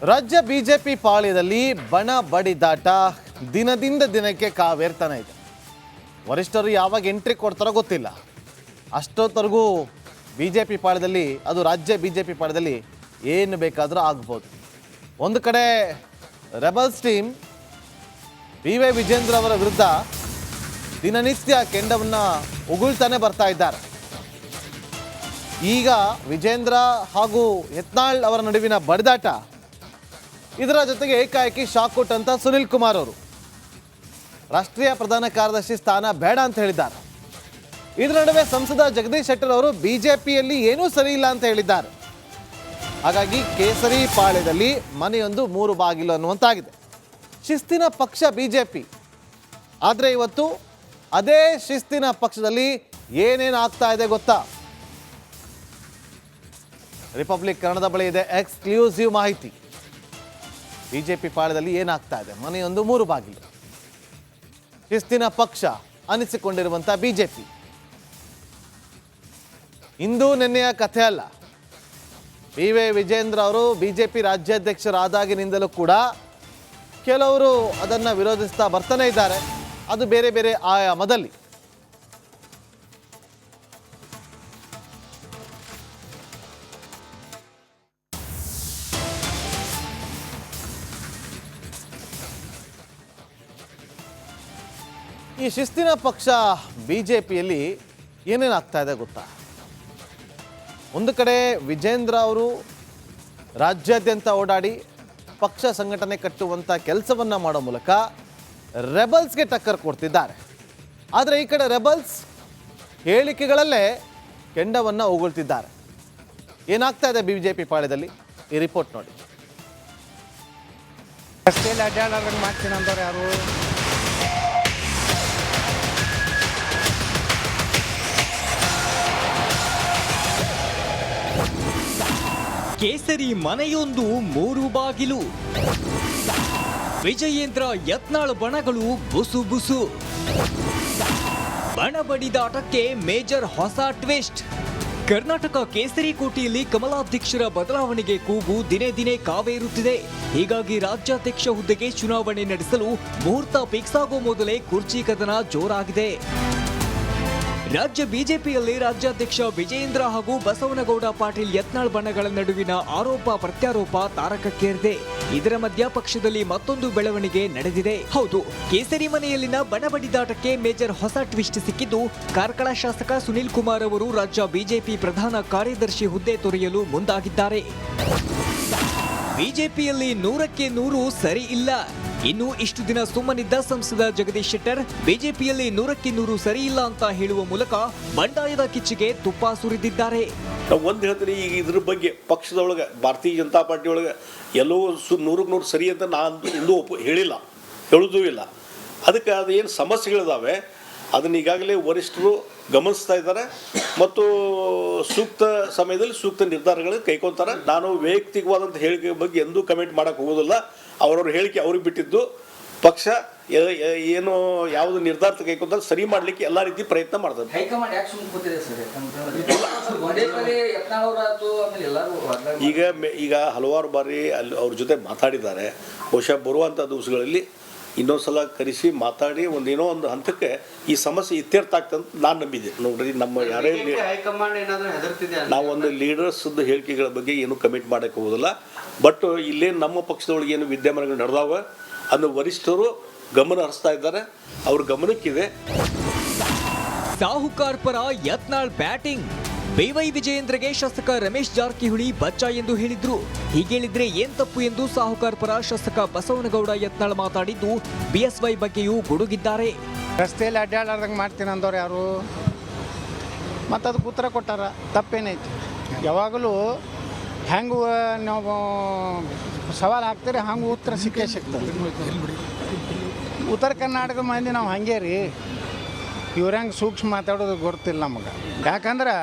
ರಾಜ್ಯ ಬಿಜೆಪಿ ಪಾಳ್ಯದಲ್ಲಿ ಬಣ ಬಡಿದಾಟ ದಿನದಿಂದ ದಿನಕ್ಕೆ ಕಾವೇರ್ತಾನೆ ಇದೆ. ವರಿಷ್ಠರು ಯಾವಾಗ ಎಂಟ್ರಿ ಕೊಡ್ತಾರೋ ಗೊತ್ತಿಲ್ಲ. ಅಷ್ಟೊತ್ತರೆಗೂ ಬಿಜೆಪಿ ಪಾಳ್ಯದಲ್ಲಿ, ಅದು ರಾಜ್ಯ ಬಿಜೆಪಿ ಪಾಳ್ಯದಲ್ಲಿ ಏನು ಬೇಕಾದರೂ ಆಗ್ಬೋದು. ಒಂದು ಕಡೆ ರೆಬಲ್ಸ್ ಟೀಮ್ ವಿ.ವೈ. ವಿಜೇಂದ್ರ ಅವರ ವಿರುದ್ಧ ದಿನನಿತ್ಯ ಕೆಂಡವನ್ನು ಉಗುಳ್ತಾನೆ ಬರ್ತಾ ಇದ್ದಾರೆ. ಈಗ ವಿಜೇಂದ್ರ ಹಾಗೂ ಯತ್ನಾಳ್ ಅವರ ನಡುವಿನ ಬಡಿದಾಟ, ಇದರ ಜೊತೆಗೆ ಏಕಾಏಕಿ ಶಾಕ್ ಕೊಟ್ಟಂತ ಸುನಿಲ್ ಕುಮಾರ್ ಅವರು ರಾಷ್ಟ್ರೀಯ ಪ್ರಧಾನ ಕಾರ್ಯದರ್ಶಿ ಸ್ಥಾನ ಬೇಡ ಅಂತ ಹೇಳಿದ್ದಾರೆ. ಇದರ ನಡುವೆ ಸಂಸದ ಜಗದೀಶ್ ಶೆಟ್ಟರ್ ಅವರು ಬಿಜೆಪಿಯಲ್ಲಿ ಏನೂ ಸರಿ ಇಲ್ಲ ಅಂತ ಹೇಳಿದ್ದಾರೆ. ಹಾಗಾಗಿ ಕೇಸರಿ ಪಾಳ್ಯದಲ್ಲಿ ಮನೆಯೊಂದು ಮೂರು ಬಾಗಿಲು ಅನ್ನುವಂತಾಗಿದೆ. ಶಿಸ್ತಿನ ಪಕ್ಷ ಬಿಜೆಪಿ, ಆದರೆ ಇವತ್ತು ಅದೇ ಶಿಸ್ತಿನ ಪಕ್ಷದಲ್ಲಿ ಏನೇನು ಆಗ್ತಾ ಇದೆ ಗೊತ್ತಾ? ರಿಪಬ್ಲಿಕ್ ಕನ್ನಡದ ಬಳಿ ಇದೆ ಎಕ್ಸ್ಕ್ಲೂಸಿವ್ ಮಾಹಿತಿ. ಬಿಜೆಪಿ ಪಾಳ್ಯದಲ್ಲಿ ಏನಾಗ್ತಾ ಇದೆ? ಮನೆಯೊಂದು ಮೂರು ಬಾಗಿಲು. ಶಿಸ್ತಿನ ಪಕ್ಷ ಅನಿಸಿಕೊಂಡಿರುವಂಥ ಬಿಜೆಪಿ ಇಂದು ನಿನ್ನೆಯ ಕಥೆ ಅಲ್ಲ. ವಿ.ವೈ. ವಿಜೇಂದ್ರ ಅವರು ಬಿಜೆಪಿ ರಾಜ್ಯಾಧ್ಯಕ್ಷರಾದಾಗಿನಿಂದಲೂ ಕೂಡ ಕೆಲವರು ಅದನ್ನು ವಿರೋಧಿಸ್ತಾ ಬರ್ತಾನೆ ಇದ್ದಾರೆ. ಅದು ಬೇರೆ ಬೇರೆ ಆಯಾಮದಲ್ಲಿ. ಈ ಶಿಸ್ತಿನ ಪಕ್ಷ ಬಿಜೆಪಿಯಲ್ಲಿ ಏನೇನಾಗ್ತಾ ಇದೆ ಗೊತ್ತಾ? ಒಂದು ಕಡೆ ವಿಜೇಂದ್ರ ಅವರು ರಾಜ್ಯಾದ್ಯಂತ ಓಡಾಡಿ ಪಕ್ಷ ಸಂಘಟನೆ ಕಟ್ಟುವಂಥ ಕೆಲಸವನ್ನು ಮಾಡೋ ಮೂಲಕ ರೆಬಲ್ಸ್ಗೆ ಟಕ್ಕರ್ ಕೊಡ್ತಿದ್ದಾರೆ. ಆದರೆ ಈ ಕಡೆ ರೆಬಲ್ಸ್ ಹೇಳಿಕೆಗಳಲ್ಲೇ ಕೆಂಡವನ್ನು ಉಗುಳ್ತಿದ್ದಾರೆ. ಏನಾಗ್ತಾ ಇದೆ ಬಿಜೆಪಿ ಪಾಳ್ಯದಲ್ಲಿ? ಈ ರಿಪೋರ್ಟ್ ನೋಡಿ. ರಸ್ತೆಯಲ್ಲಿ ಅಡ್ಡಾಡೋದನ್ನ ಮಾಡ್ತೀನಿ ಅಂದವ್ರು ಯಾರು? ಕೇಸರಿ ಮನೆಯೊಂದು ಮೂರು ಬಾಗಿಲು. ವಿಜಯೇಂದ್ರ ಯತ್ನಾಳ್ ಬಣಗಳು ಬುಸು ಬುಸು. ಬಣ ಬಡಿದಾಟಕ್ಕೆ ಮೇಜರ್ ಹೊಸ ಟ್ವಿಸ್ಟ್. ಕರ್ನಾಟಕ ಕೇಸರಿ ಕೋಟೆಯಲ್ಲಿ ಕಮಲಾಧ್ಯಕ್ಷರ ಬದಲಾವಣೆಗೆ ಕೂಗು ದಿನೇ ದಿನೇ ಕಾವೇರುತ್ತಿದೆ. ಹೀಗಾಗಿ ರಾಜ್ಯಾಧ್ಯಕ್ಷ ಹುದ್ದೆಗೆ ಚುನಾವಣೆ ನಡೆಸಲು ಮುಹೂರ್ತ ಫಿಕ್ಸ್ ಆಗೋ ಮೊದಲೇ ಕುರ್ಚಿ ಕದನ ಜೋರಾಗಿದೆ. ರಾಜ್ಯ ಬಿಜೆಪಿಯಲ್ಲಿ ರಾಜ್ಯಾಧ್ಯಕ್ಷ ವಿಜಯೇಂದ್ರ ಹಾಗೂ ಬಸವನಗೌಡ ಪಾಟೀಲ್ ಯತ್ನಾಳ್ ಬಣಗಳ ನಡುವಿನ ಆರೋಪ ಪ್ರತ್ಯಾರೋಪ ತಾರಕಕ್ಕೇರಿದೆ. ಇದರ ಮಧ್ಯ ಪಕ್ಷದಲ್ಲಿ ಮತ್ತೊಂದು ಬೆಳವಣಿಗೆ ನಡೆದಿದೆ. ಹೌದು, ಕೇಸರಿ ಮನೆಯಲ್ಲಿನ ಬಣ ಬಡಿದಾಟಕ್ಕೆ ಮೇಜರ್ ಹೊಸ ಟ್ವಿಸ್ಟ್ ಸಿಕ್ಕಿದ್ದು, ಕಾರ್ಕಳ ಶಾಸಕ ಸುನಿಲ್ ಕುಮಾರ್ ಅವರು ರಾಜ್ಯ ಬಿಜೆಪಿ ಪ್ರಧಾನ ಕಾರ್ಯದರ್ಶಿ ಹುದ್ದೆ ತೊರೆಯಲು ಮುಂದಾಗಿದ್ದಾರೆ. ಬಿಜೆಪಿಯಲ್ಲಿ 100ಕ್ಕೆ 100 ಸರಿ ಇಲ್ಲ. ಇನ್ನು ಇಷ್ಟು ದಿನ ಸುಮ್ಮನಿದ್ದ ಸಂಸದ ಜಗದೀಶ್ ಶೆಟ್ಟರ್ ಬಿಜೆಪಿಯಲ್ಲಿ 100ಕ್ಕೆ 100 ಸರಿ ಇಲ್ಲ ಅಂತ ಹೇಳುವ ಮೂಲಕ ಬಂಡಾಯದ ಕಿಚ್ಚಿಗೆ ತುಪ್ಪ ಸುರಿದಿದ್ದಾರೆ. ನಾವು ಒಂದು ಹೇಳ್ತೀನಿ, ಈಗ ಇದ್ರ ಬಗ್ಗೆ ಪಕ್ಷದೊಳಗೆ ಭಾರತೀಯ ಜನತಾ ಪಾರ್ಟಿ ಒಳಗೆ ಎಲ್ಲೋ 100ಕ್ಕೆ 100 ಸರಿ ಅಂತ ನಾನು ಎಂದೂ ಹೇಳಿಲ್ಲ, ಹೇಳೋದೂ ಇಲ್ಲ. ಅದಕ್ಕೆ ಅದು ಏನು ಸಮಸ್ಯೆಗಳಿದಾವೆ ಅದನ್ನು ಈಗಾಗಲೇ ವರಿಷ್ಠರು ಗಮನಿಸ್ತಾ ಇದ್ದಾರೆ ಮತ್ತು ಸೂಕ್ತ ಸಮಯದಲ್ಲಿ ಸೂಕ್ತ ನಿರ್ಧಾರಗಳನ್ನು ಕೈಗೊಳ್ತಾರೆ. ನಾನು ವೈಯಕ್ತಿಕವಾದಂಥ ಹೇಳಿಕೆ ಬಗ್ಗೆ ಎಂದೂ ಕಮೆಂಟ್ ಮಾಡೋಕ್ಕೆ ಹೋಗೋದಿಲ್ಲ. ಅವರವ್ರ ಹೇಳಿಕೆ ಅವ್ರಿಗೆ ಬಿಟ್ಟಿದ್ದು. ಪಕ್ಷ ಏನು ಯಾವುದು ನಿರ್ಧಾರ ಕೈಗೊಂಡ್ರೆ ಸರಿ ಮಾಡಲಿಕ್ಕೆ ಎಲ್ಲ ರೀತಿ ಪ್ರಯತ್ನ ಮಾಡ್ತಾರೆ. ಈಗ ಹಲವಾರು ಬಾರಿ ಅಲ್ಲಿ ಅವ್ರ ಜೊತೆ ಮಾತಾಡಿದ್ದಾರೆ. ಬಹುಶಃ ಬರುವಂಥ ದಿವಸಗಳಲ್ಲಿ ಇನ್ನೊಂದು ಸಲ ಕರೆಸಿ ಮಾತಾಡಿ ಒಂದೇನೋ ಒಂದು ಹಂತಕ್ಕೆ ಈ ಸಮಸ್ಯೆ ಇತ್ಯರ್ಥ ಆಗ್ತಂತ ನಾನು ನಂಬಿದ್ದೆ. ನೋಡ್ರಿ, ನಮ್ಮ ಯಾರೇ ನಾವು ಒಂದು ಲೀಡರ್ಸ್ದು ಹೇಳಿಕೆಗಳ ಬಗ್ಗೆ ಏನು ಕಮೆಂಟ್ ಮಾಡೋಕ್ಕೆ ಹೋಗೋದಿಲ್ಲ. ಬಟ್ ಇಲ್ಲೇ ನಮ್ಮ ಪಕ್ಷದೊಳಗೆ ಏನು ವಿದ್ಯಮಾನಗಳು ನಡೆದಾವ ಅದನ್ನು ವರಿಷ್ಠರು ಗಮನ ಹರಿಸ್ತಾ ಇದ್ದಾರೆ. ಅವ್ರ ಗಮನಕ್ಕಿದೆ. ಸಾಹುಕಾರ್ ಪರ ಯತ್ನಾಳ್ ಬ್ಯಾಟಿಂಗ್. ವಿ.ವೈ. ವಿಜಯೇಂದ್ರಗೆ ಶಾಸಕ ರಮೇಶ್ ಜಾರಕಿಹೊಳಿ ಬಚ್ಚ ಎಂದು ಹೇಳಿದ್ರು. ಹೀಗೇಳಿದ್ರೆ ಏನ್ ತಪ್ಪು ಎಂದು ಸಾಹುಕಾರ್ ಪರ ಶಾಸಕ ಬಸವನಗೌಡ ಯತ್ನಾಳ್ ಮಾತಾಡಿದ್ದು, ಬಿಎಸ್ವೈ ಬಗ್ಗೆಯೂ ಗುಡುಗಿದ್ದಾರೆ. ರಸ್ತೆಯಲ್ಲಿ ಅಡ್ಡಾಡೋದಂಗೆ ಮಾಡ್ತೀನಿ ಅಂದವ್ರು ಯಾರು? ಮತ್ತು ಅದಕ್ಕೆ ಉತ್ತರ ಕೊಟ್ಟಾರ. ತಪ್ಪೇನೈತಿ? ಯಾವಾಗಲೂ ಹೆಂಗೆ ನಾವು ಸವಾಲು ಹಾಕ್ತೀರಿ ಹಂಗೆ ಉತ್ತರ ಸಿಕ್ಕೇ ಸಿಗ್ತದೆ. ಉತ್ತರ ಕರ್ನಾಟಕದ ಮಂದಿ ನಾವು ಹಂಗೆ ರೀ. ಇವ್ರ ಹೆಂಗೆ ಸೂಕ್ಷ್ಮ ಮಾತಾಡೋದು ಗೊತ್ತಿಲ್ಲ ನಮಗೆ. ಯಾಕಂದ್ರೆ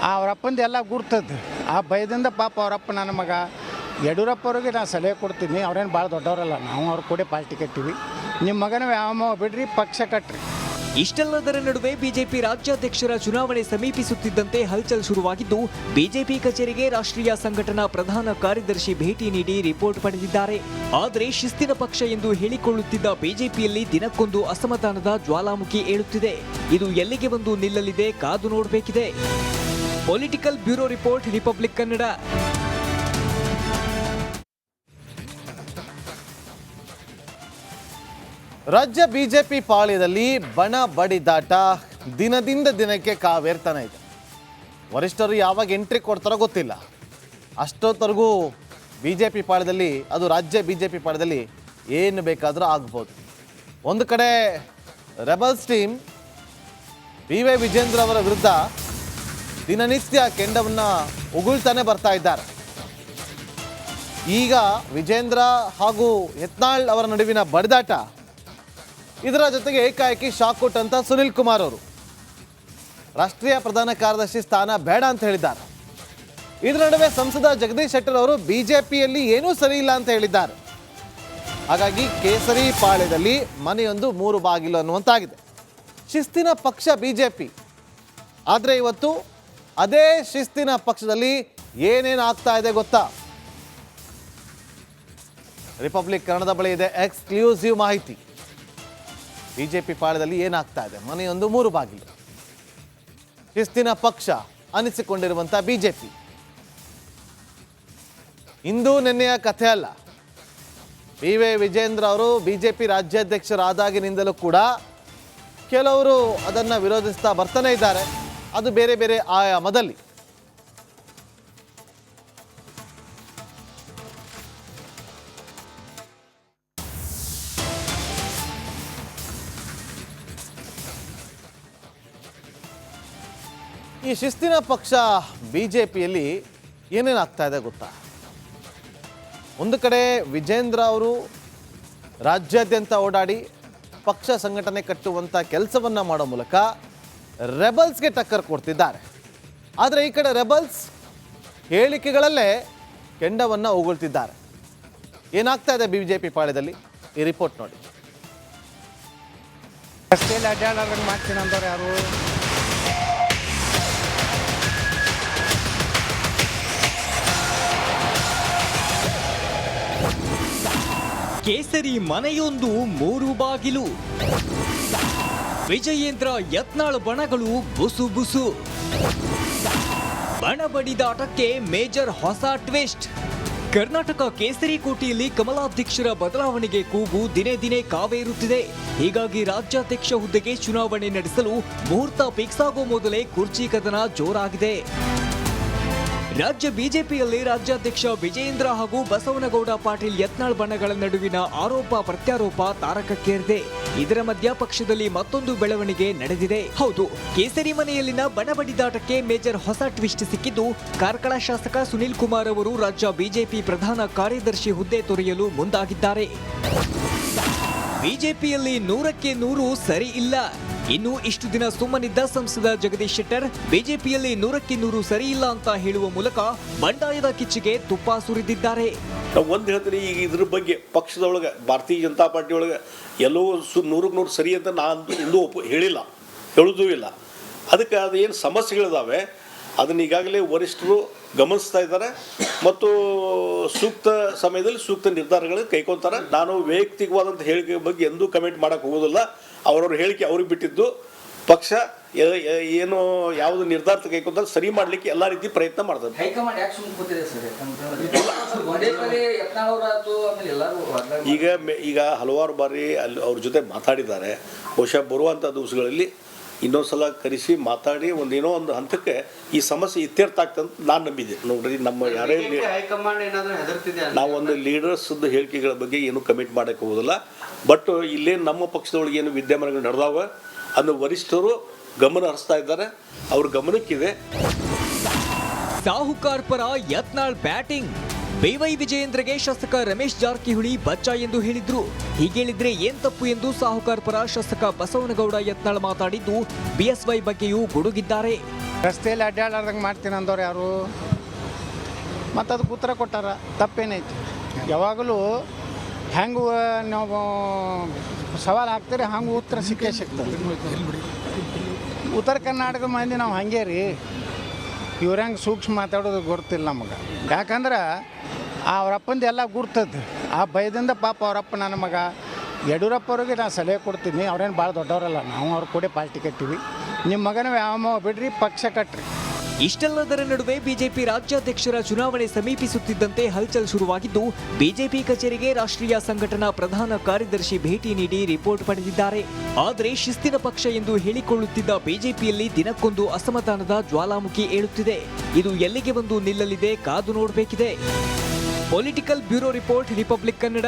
ಅವ್ರಪ್ಪಂದು ಎಲ್ಲ ಗುರ್ತದ. ಆ ಭಯದಿಂದ ಪಾಪ ಅವರಪ್ಪ ನನ್ನ ಮಗ ಯಡಿಯೂರಪ್ಪ ಅವ್ರಿಗೆ ನಾನು ಸಲಹೆ ಕೊಡ್ತೀನಿ. ಅವ್ರೇನು ಭಾಳ ದೊಡ್ಡವರಲ್ಲ, ನಾವು ಅವ್ರ ಕೂಡ ಪಾರ್ಟಿ ಕಟ್ಟಿವಿ. ನಿಮ್ಮ ಮಗನ ಯಾವ ಬಿಡ್ರಿ, ಪಕ್ಷ ಕಟ್ರಿ. ಇಷ್ಟೆಲ್ಲದರ ನಡುವೆ ಬಿಜೆಪಿ ರಾಜ್ಯಾಧ್ಯಕ್ಷರ ಚುನಾವಣೆ ಸಮೀಪಿಸುತ್ತಿದ್ದಂತೆ ಹಲ್ಚಲ್ ಶುರುವಾಗಿದ್ದು ಬಿಜೆಪಿ ಕಚೇರಿಗೆ ರಾಷ್ಟ್ರೀಯ ಸಂಘಟನಾ ಪ್ರಧಾನ ಕಾರ್ಯದರ್ಶಿ ಭೇಟಿ ನೀಡಿ ರಿಪೋರ್ಟ್ ಪಡೆದಿದ್ದಾರೆ. ಆದರೆ ಶಿಸ್ತಿನ ಪಕ್ಷ ಎಂದು ಹೇಳಿಕೊಳ್ಳುತ್ತಿದ್ದ ಬಿಜೆಪಿಯಲ್ಲಿ ದಿನಕ್ಕೊಂದು ಅಸಮಾಧಾನದ ಜ್ವಾಲಾಮುಖಿ ಏಳುತ್ತಿದೆ. ಇದು ಎಲ್ಲಿಗೆ ಬಂದು ನಿಲ್ಲಲಿದೆ ಕಾದು ನೋಡಬೇಕಿದೆ. Political bureau report, republic Kannada. ರಾಜ್ಯ ಬಿಜೆಪಿ ಪಾಳ್ಯದಲ್ಲಿ ಬಣ ಬಡಿದಾಟ ದಿನದಿಂದ ದಿನಕ್ಕೆ ಕಾವೇರ್ತಾನೆ ಇದೆ. ವರಿಷ್ಠರು ಯಾವಾಗ ಎಂಟ್ರಿ ಕೊಡ್ತಾರೋ ಗೊತ್ತಿಲ್ಲ. ಅಷ್ಟೊತ್ತರೆಗೂ ಬಿಜೆಪಿ ಪಾಳ್ಯದಲ್ಲಿ, ಅದು ರಾಜ್ಯ ಬಿಜೆಪಿ ಪಾಳ್ಯದಲ್ಲಿ ಏನು ಬೇಕಾದರೂ ಆಗ್ಬೋದು. ಒಂದು ಕಡೆ ರೆಬಲ್ಸ್ ಟೀಮ್ ವಿ.ವೈ. ವಿಜೇಂದ್ರ ಅವರ ವಿರುದ್ಧ ದಿನನಿತ್ಯ ಕೆಂಡವನ್ನು ಉಗುಳ್ತಾನೆ ಬರ್ತಾ ಇದ್ದಾರೆ. ಈಗ ವಿಜೇಂದ್ರ ಹಾಗೂ ಯತ್ನಾಳ್ ಅವರ ನಡುವಿನ ಬಡಿದಾಟ, ಇದರ ಜೊತೆಗೆ ಏಕಾಏಕಿ ಶಾಕ್ ಕೊಟ್ಟಂತ ಸುನಿಲ್ ಕುಮಾರ್ ಅವರು ರಾಷ್ಟ್ರೀಯ ಪ್ರಧಾನ ಕಾರ್ಯದರ್ಶಿ ಸ್ಥಾನ ಬೇಡ ಅಂತ ಹೇಳಿದ್ದಾರೆ. ಇದರ ನಡುವೆ ಸಂಸದ ಜಗದೀಶ್ ಶೆಟ್ಟರ್ ಅವರು ಬಿಜೆಪಿಯಲ್ಲಿ ಏನೂ ಸರಿ ಇಲ್ಲ ಅಂತ ಹೇಳಿದ್ದಾರೆ. ಹಾಗಾಗಿ ಕೇಸರಿ ಪಾಳ್ಯದಲ್ಲಿ ಮನೆಯೊಂದು ಮೂರು ಬಾಗಿಲು ಅನ್ನುವಂತಾಗಿದೆ. ಶಿಸ್ತಿನ ಪಕ್ಷ ಬಿಜೆಪಿ, ಆದರೆ ಇವತ್ತು ಅದೇ ಶಿಸ್ತಿನ ಪಕ್ಷದಲ್ಲಿ ಏನೇನು ಆಗ್ತಾ ಇದೆ ಗೊತ್ತಾ? ರಿಪಬ್ಲಿಕ್ ಕನ್ನಡದ ಬಳಿ ಇದೆ ಎಕ್ಸ್ಕ್ಲೂಸಿವ್ ಮಾಹಿತಿ. ಬಿಜೆಪಿ ಪಾಳ್ಯದಲ್ಲಿ ಏನಾಗ್ತಾ ಇದೆ? ಮನೆಯೊಂದು ಮೂರು ಬಾಗಿಲು. ಶಿಸ್ತಿನ ಪಕ್ಷ ಅನಿಸಿಕೊಂಡಿರುವಂಥ ಬಿಜೆಪಿ ಇಂದು ನಿನ್ನೆಯ ಕಥೆ ಅಲ್ಲ. ವಿ.ವೈ. ವಿಜೇಂದ್ರ ಅವರು ಬಿಜೆಪಿ ರಾಜ್ಯಾಧ್ಯಕ್ಷರಾದಾಗಿನಿಂದಲೂ ಕೂಡ ಕೆಲವರು ಅದನ್ನು ವಿರೋಧಿಸ್ತಾ ಬರ್ತಾನೆ ಇದ್ದಾರೆ. ಅದು ಬೇರೆ ಬೇರೆ ಆಯಾಮದಲ್ಲಿ. ಈ ಶಿಸ್ತಿನ ಪಕ್ಷ ಬಿಜೆಪಿಯಲ್ಲಿ ಏನೇನಾಗ್ತಾ ಇದೆ ಗೊತ್ತಾ? ಒಂದು ಕಡೆ ವಿಜೇಂದ್ರ ಅವರು ರಾಜ್ಯಾದ್ಯಂತ ಓಡಾಡಿ ಪಕ್ಷ ಸಂಘಟನೆ ಕಟ್ಟುವಂಥ ಕೆಲಸವನ್ನು ಮಾಡೋ ಮೂಲಕ ರೆಬಲ್ಸ್ಗೆ ಟಕ್ಕರ್ ಕೊಡ್ತಿದ್ದಾರೆ. ಆದರೆ ಈ ಕಡೆ ರೆಬಲ್ಸ್ ಹೇಳಿಕೆಗಳಲ್ಲೇ ಕೆಂಡವನ್ನು ಉಗುಳ್ತಿದ್ದಾರೆ. ಏನಾಗ್ತಾ ಇದೆ ಬಿಜೆಪಿ ಪಾಳ್ಯದಲ್ಲಿ? ಈ ರಿಪೋರ್ಟ್ ನೋಡಿ. ರಸ್ತೆಯಲ್ಲಿ ಅಡ್ಡಾಡೋದಂಗೆ ಮಾಡ್ತೀನಿ ಅಂದವ್ರು ಯಾರು? ಕೇಸರಿ ಮನೆಯೊಂದು ಮೂರು ಬಾಗಿಲು. ವಿಜಯೇಂದ್ರ ಯತ್ನಾಳ್ ಬಣಗಳು ಬುಸು ಬುಸು. ಬಣ ಬಡಿದಾಟಕ್ಕೆ ಮೇಜರ್ ಹೊಸ ಟ್ವಿಸ್ಟ್. ಕರ್ನಾಟಕ ಕೇಸರಿ ಕೋಟೆಯಲ್ಲಿ ಕಮಲಾಧ್ಯಕ್ಷರ ಬದಲಾವಣೆಗೆ ಕೂಗು ದಿನೇ ದಿನೇ ಕಾವೇರುತ್ತಿದೆ. ಹೀಗಾಗಿ ರಾಜ್ಯಾಧ್ಯಕ್ಷ ಹುದ್ದೆಗೆ ಚುನಾವಣೆ ನಡೆಸಲು ಮುಹೂರ್ತ ಫಿಕ್ಸ್ ಆಗೋ ಮೊದಲೇ ಕುರ್ಚಿ ಕದನ ಜೋರಾಗಿದೆ. ರಾಜ್ಯ ಬಿಜೆಪಿಯಲ್ಲಿ ರಾಜ್ಯಾಧ್ಯಕ್ಷ ವಿಜಯೇಂದ್ರ ಹಾಗೂ ಬಸವನಗೌಡ ಪಾಟೀಲ್ ಯತ್ನಾಳ್ ಬಣಗಳ ನಡುವಿನ ಆರೋಪ ಪ್ರತ್ಯಾರೋಪ ತಾರಕಕ್ಕೇರಿದೆ. ಇದರ ಮಧ್ಯ ಪಕ್ಷದಲ್ಲಿ ಮತ್ತೊಂದು ಬೆಳವಣಿಗೆ ನಡೆದಿದೆ. ಹೌದು, ಕೇಸರಿ ಮನೆಯಲ್ಲಿನ ಬಣ ಬಡಿದಾಟಕ್ಕೆ ಮೇಜರ್ ಹೊಸ ಟ್ವಿಸ್ಟ್ ಸಿಕ್ಕಿದ್ದು, ಕಾರ್ಕಳ ಶಾಸಕ ಸುನಿಲ್ ಕುಮಾರ್ ಅವರು ರಾಜ್ಯ ಬಿಜೆಪಿ ಪ್ರಧಾನ ಕಾರ್ಯದರ್ಶಿ ಹುದ್ದೆ ತೊರೆಯಲು ಮುಂದಾಗಿದ್ದಾರೆ. ಬಿಜೆಪಿಯಲ್ಲಿ 100ಕ್ಕೆ 100 ಸರಿ ಇಲ್ಲ. ಇನ್ನು ಇಷ್ಟು ದಿನ ಸುಮ್ಮನಿದ್ದ ಸಂಸದ ಜಗದೀಶ್ ಶೆಟ್ಟರ್ ಬಿಜೆಪಿಯಲ್ಲಿ 100ಕ್ಕೆ 100 ಸರಿ ಇಲ್ಲ ಅಂತ ಹೇಳುವ ಮೂಲಕ ಬಂಡಾಯದ ಕಿಚ್ಚಿಗೆ ತುಪ್ಪ ಸುರಿದಿದ್ದಾರೆ. ನಾವು ಒಂದು ಹೇಳ್ತೀನಿ, ಈಗ ಇದ್ರ ಬಗ್ಗೆ ಪಕ್ಷದೊಳಗೆ ಭಾರತೀಯ ಜನತಾ ಪಾರ್ಟಿ ಒಳಗೆ ಎಲ್ಲೋ 100ಕ್ಕೆ 100 ಸರಿ ಅಂತ ನಾನು ಇಂದು ಹೇಳಿಲ್ಲ, ಹೇಳೋದೂ ಇಲ್ಲ. ಅದಕ್ಕೆ ಅದು ಏನು ಸಮಸ್ಯೆಗಳಿದಾವೆ ಅದನ್ನು ಈಗಾಗಲೇ ವರಿಷ್ಠರು ಗಮನಿಸ್ತಾ ಇದ್ದಾರೆ ಮತ್ತು ಸೂಕ್ತ ಸಮಯದಲ್ಲಿ ಸೂಕ್ತ ನಿರ್ಧಾರಗಳನ್ನು ಕೈಗೊಳ್ತಾರೆ. ನಾನು ವೈಯಕ್ತಿಕವಾದಂಥ ಹೇಳಿಕೆ ಬಗ್ಗೆ ಎಂದೂ ಕಮೆಂಟ್ ಮಾಡೋಕ್ಕೆ ಹೋಗೋದಿಲ್ಲ. ಅವರವ್ರ ಹೇಳಿಕೆ ಅವ್ರಿಗೆ ಬಿಟ್ಟಿದ್ದು. ಪಕ್ಷ ಏನು ಯಾವುದು ನಿರ್ಧಾರ ಕೈಗೊಂಡ್ರೆ ಸರಿ ಮಾಡಲಿಕ್ಕೆ ಎಲ್ಲ ರೀತಿ ಪ್ರಯತ್ನ ಮಾಡ್ತಾರೆ. ಈಗ ಹಲವಾರು ಬಾರಿ ಅಲ್ಲಿ ಅವ್ರ ಜೊತೆ ಮಾತಾಡಿದ್ದಾರೆ. ಬಹುಶಃ ಬರುವಂಥ ದಿವಸಗಳಲ್ಲಿ ಇನ್ನೊಂದ್ಸಲ ಕರೆಸಿ ಮಾತಾಡಿ ಏನೋ ಒಂದು ಹಂತಕ್ಕೆ ಈ ಸಮಸ್ಯೆ ಇತ್ಯರ್ಥ ಆಗ್ತಂತ ನಾನು ನಂಬಿದ್ದೆ. ನೋಡ್ರಿ, ನಮ್ಮ ಯಾರೇ ನಾವೊಂದು ಲೀಡರ್ಸ್ದು ಹೇಳಿಕೆಗಳ ಬಗ್ಗೆ ಏನು ಕಮೆಂಟ್ ಮಾಡೋಕ್ಕೆ ಹೋಗೋದಿಲ್ಲ. ಬಟ್ ಇಲ್ಲೇ ನಮ್ಮ ಪಕ್ಷದೊಳಗೆ ಏನು ವಿದ್ಯಮಾನಗಳು ನಡೆದಾವ ಅದನ್ನು ವರಿಷ್ಠರು ಗಮನ ಹರಿಸ್ತಾ ಇದ್ದಾರೆ. ಅವ್ರ ಗಮನಕ್ಕಿದೆ. ಸಾಹುಕಾರ್ ಪರ ಯತ್ನಾಳ್ ಬ್ಯಾಟಿಂಗ್. ವಿ.ವೈ. ವಿಜಯೇಂದ್ರಗೆ ಶಾಸಕ ರಮೇಶ್ ಜಾರಕಿಹೊಳಿ ಬಚ್ಚ ಎಂದು ಹೇಳಿದ್ರು. ಹೀಗೇಳಿದ್ರೆ ಏನ್ ತಪ್ಪು ಎಂದು ಸಾಹುಕಾರ್ ಪರ ಶಾಸಕ ಬಸವನಗೌಡ ಯತ್ನಾಳ್ ಮಾತಾಡಿದ್ದು ಬಿಎಸ್ವೈ ಬಗ್ಗೆಯೂ ಗುಡುಗಿದ್ದಾರೆ. ರಸ್ತೆಯಲ್ಲಿ ಅಡ್ಡಾಡೋದಂಗೆ ಮಾಡ್ತೀನಿ ಅಂದವ್ರು ಯಾರು? ಮತ್ತು ಅದಕ್ಕೆ ಉತ್ತರ ಕೊಟ್ಟಾರ. ತಪ್ಪೇನೈತಿ? ಯಾವಾಗಲೂ ಹೆಂಗೆ ನಾವು ಸವಾಲು ಹಾಕ್ತೀರಿ ಹಂಗೆ ಉತ್ತರ ಸಿಕ್ಕೇ ಸಿಗ್ತದೆ. ಉತ್ತರ ಕರ್ನಾಟಕದ ಮಂದಿ ನಾವು ಹಂಗೆ ರೀ, ಇವ್ರ ಹೆಂಗೆ ಸೂಕ್ಷ್ಮ ಮಾತಾಡೋದು ಗೊತ್ತಿಲ್ಲ ನಮಗೆ. ಯಾಕಂದ್ರೆ ಅವ್ರಪ್ಪಂದು ಎಲ್ಲ ಗುರ್ತದ. ಆ ಭಯದಿಂದ ಪಾಪ ಅವರಪ್ಪ ನನ್ನ ಮಗ ಯಡಿಯೂರಪ್ಪ ಅವ್ರಿಗೆ ನಾನು ಸಲಹೆ ಕೊಡ್ತೀನಿ. ಅವ್ರೇನು ಭಾಳ ದೊಡ್ಡವರಲ್ಲ, ನಾವು ಅವ್ರ ಕೂಡ ಪಾರ್ಟಿ ಕಟ್ಟಿವಿ. ನಿಮ್ಮ ಮಗನ ಯಾವ ಬಿಡ್ರಿ, ಪಕ್ಷ ಕಟ್ರಿ. ಇಷ್ಟೆಲ್ಲದರ ನಡುವೆ ಬಿಜೆಪಿ ರಾಜ್ಯಾಧ್ಯಕ್ಷರ ಚುನಾವಣೆ ಸಮೀಪಿಸುತ್ತಿದ್ದಂತೆ ಹಲ್ಚಲ್ ಶುರುವಾಗಿದ್ದು, ಬಿಜೆಪಿ ಕಚೇರಿಗೆ ರಾಷ್ಟ್ರೀಯ ಸಂಘಟನಾ ಪ್ರಧಾನ ಕಾರ್ಯದರ್ಶಿ ಭೇಟಿ ನೀಡಿ ರಿಪೋರ್ಟ್ ಪಡೆದಿದ್ದಾರೆ. ಆದರೆ ಶಿಸ್ತಿನ ಪಕ್ಷ ಎಂದು ಹೇಳಿಕೊಳ್ಳುತ್ತಿದ್ದ ಬಿಜೆಪಿಯಲ್ಲಿ ದಿನಕ್ಕೊಂದು ಅಸಮಾಧಾನದ ಜ್ವಾಲಾಮುಖಿ ಏಳುತ್ತಿದೆ. ಇದು ಎಲ್ಲಿಗೆ ಬಂದು ನಿಲ್ಲಲಿದೆ, ಕಾದು ನೋಡಬೇಕಿದೆ. Political bureau report, republic Kannada.